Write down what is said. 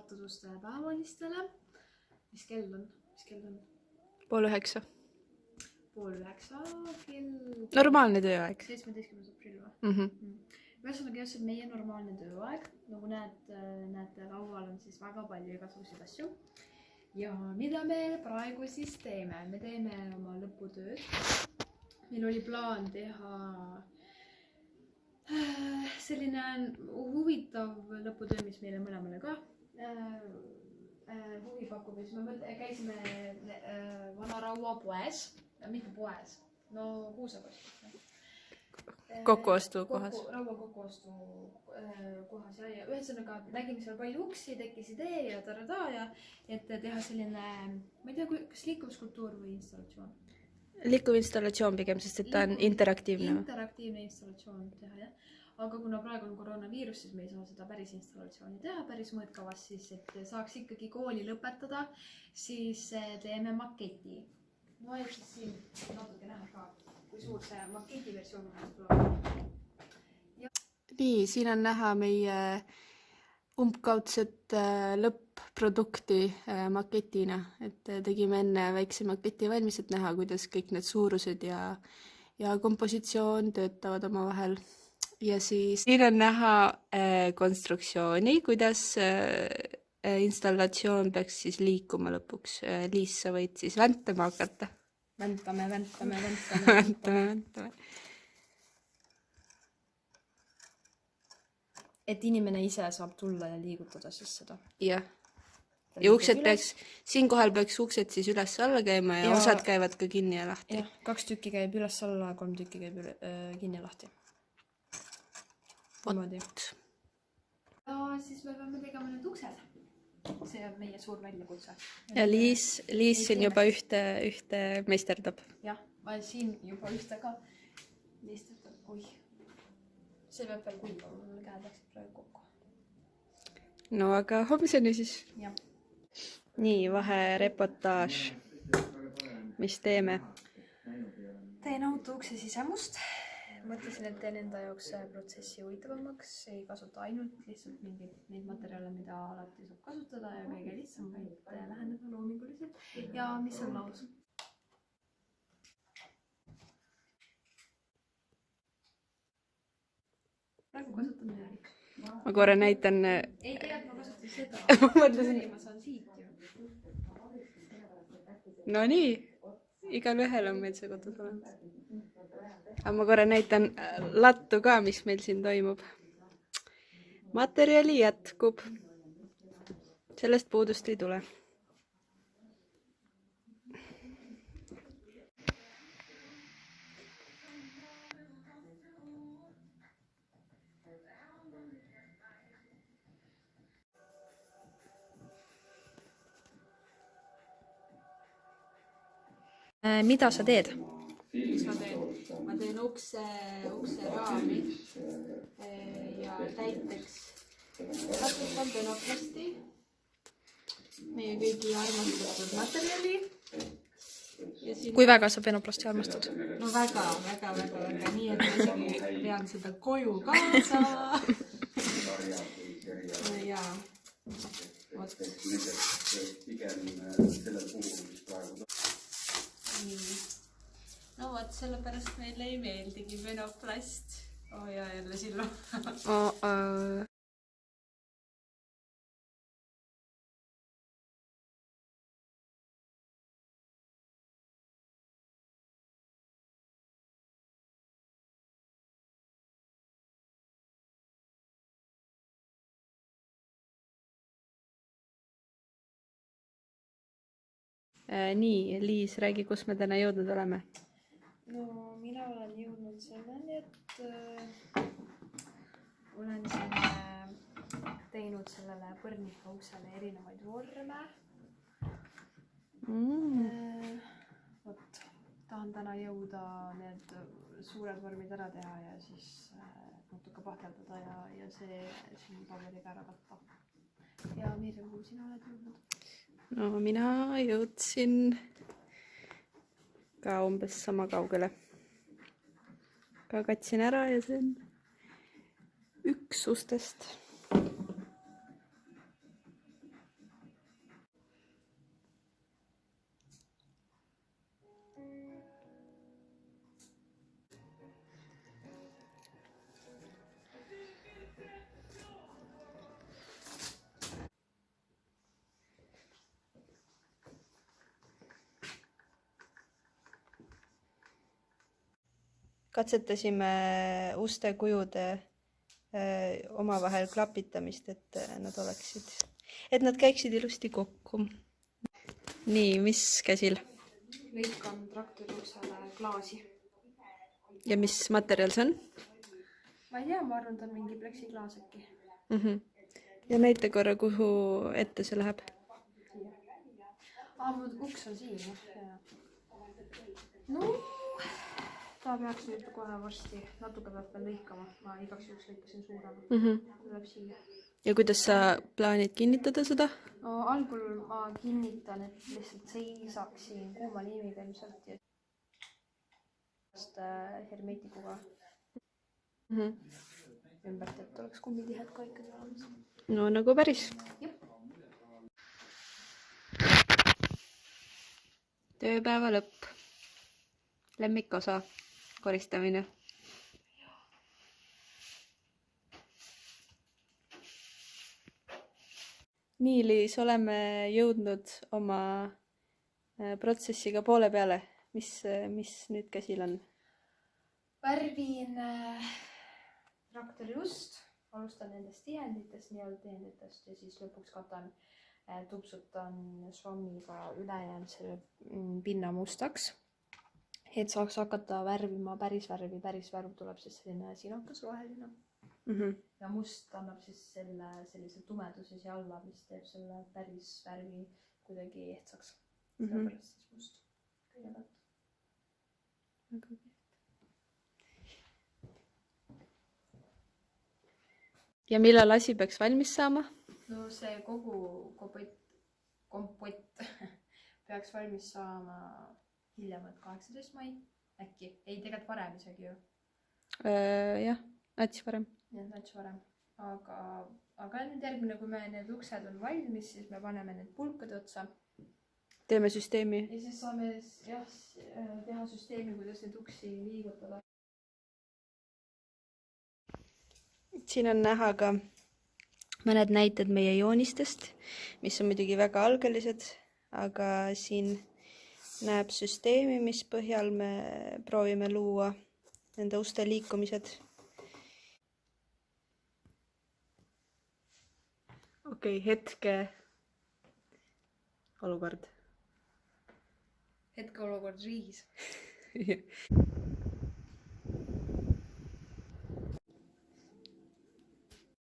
avatud uste päevalistele. Mis kell on? 8:30. 8:30 kell. Normaalne tööaeg. 17. aprill või? Mhm. Ühesõnaga just meie normaalne tööaeg. Nagu näete, laual on siis väga palju igasuguseid asju. Ja mida me praegu siis teeme? Me teeme oma lõputööd. Meil oli plaan teha selline huvitav lõputöö, mis meile mõlemale ka huvi pakub. Ja siis me käisime Vanaraua poes, mitte poes, no Kuusakost. Kokkuostukohas. Raua kokkuostu kohas ja ühesõnaga nägime seal palju uksi, tekkis idee ja tarada ja et teha selline, ma ei tea, kas liikuvskulptuur või installatsioon. Liikuv installatsioon pigem, sest et ta on interaktiivne. Interaktiivne installatsioon teha, jah. Aga kuna praegu on koroonaviirus, siis me ei saa seda päris installatsiooni teha, päris mõõtkavas, siis et saaks ikkagi kooli lõpetada, siis teeme maketi. No et siis siin natuke näha ka, kui suur see maketi versioon on. Nii, siin on näha meie umbkaudset lõpp-produkti maketina, et tegime enne väikse maketi valmis, et näha, kuidas kõik need suurused ja kompositsioon töötavad oma vahel. Ja siis siin on näha konstruktsiooni, kuidas installatsioon peaks siis liikuma lõpuks. Liis, sa võid siis väntama hakata. Väntame. Et inimene ise saab tulla ja liigutada siis seda. Jah. Ja uksed peaks, siinkohal peaks uksed siis üles-alla käima ja osad käivad ka kinni ja lahti. Jah, 2 tükki käib üles-alla, 3 tükki käib kinni ja lahti. Niimoodi. Ja siis me peame tegema need uksed. See on meie suur väljakutse. Ja Liis siin juba ühte meisterdab. Jah, ma siin juba ühte ka meisterdab. Oih. See peab veel kuivama, mul käed läksid praegu kokku. No aga homseni siis. Jah. Nii, vahereportaaž. Mis teeme? Teen auto ukse sisemust. Mõtlesin, et teen enda jaoks protsessi huvitavamaks. Ei kasuta ainult lihtsalt neid materjale, mida alati saab kasutada ja kõige lihtsam, vaid läheneda loominguliselt. Ja mis on laus? Praegu kasutan ühelik. Ma korra näitan... Ei tead, ma kasutan seda. Ma mõtlesin... Ma saan siit ju. No nii, igal ühel on meil see kodus olemas. Aga ma korra näitan lattu ka, mis meil siin toimub. Materjali jätkub. Sellest puudust ei tule. Mida sa teed? Mis ma teen? Ma teen ukse raami ja näiteks kasutan penoplasti, meie kõigi armastatud materjali. Kui väga sa penoplasti armastad? No väga, nii et ma isegi pean seda koju kaasa. Ja vot. No vot, sellepärast meile ei meeldigi penoplast. Ja jälle silma. Nii, Liis, räägi, kus me täna jõudnud oleme? No, mina olen jõudnud selleni, et olen siin teinud sellele põrnika uksele erinevaid vorme. Vot, tahan täna jõuda need suured vormid ära teha ja siis natuke pahteldada ja see siin paberiga ära katta. Ja Mirjam, kui sina oled jõudnud? No mina jõudsin ka umbes sama kaugele. Ka katsin ära ja see on üks ustest. katsetasime uste kujude omavahel klapitamist, et nad käiksid ilusti kokku. Nii, mis käsil? lõikan traktori uksele klaasi. Ja mis materjal see on? Ma ei tea, ma arvan, ta on mingi pleksiklaas äkki. Ja näita korra, kuhu ette see läheb. Mu uks on siin. No, ta peaks nüüd kohe varsti. Natuke peab veel lõikama. Ma igaks juhuks lõikasin suurema. Tuleb siia. Ja kuidas sa plaanid kinnitada seda? No, algul ma kinnitan, et lihtsalt seisaks siin kuuma liimiga ilmselt ja hermetikuga ümbert, et oleks kummitihed ka ikkagi olemas. No nagu päris. Tööpäeva lõpp. Lemmikosa, koristamine. Nii, Liis, oleme jõudnud oma protsessiga poole peale. Mis nüüd käsil on? Värvin traktori ust, alustan nendest tihenditest ja siis lõpuks katan, tupsutan švammiga ülejäänud selle pinna mustaks, et saaks hakata värvima päris värvi. Päris värv tuleb siis selline sinakas roheline. Ja must annab siis sellise tumeduse siia alla, mis teeb selle päris värvi kuidagi ehtsaks. Sellepärast siis must kõigepealt. Ja millal asi peaks valmis saama? No see kogu kompott peaks valmis saama hiljemalt 18 mai. Äkki? Ei, tegelikult varem isegi ju. Jah, nats varem. Jah, nats varem. Aga nüüd järgmine, kui need uksed on valmis, siis me paneme need pulkade otsa. Teeme süsteemi. Ja siis saame teha süsteemi, kuidas neid uksi liigutada. Siin on näha ka mõned näited meie joonistest, mis on muidugi väga algelised, aga siin näeb süsteemi, mis põhjal me proovime luua nende uste liikumised. Okei, hetkeolukord Hetkeolukord riigis.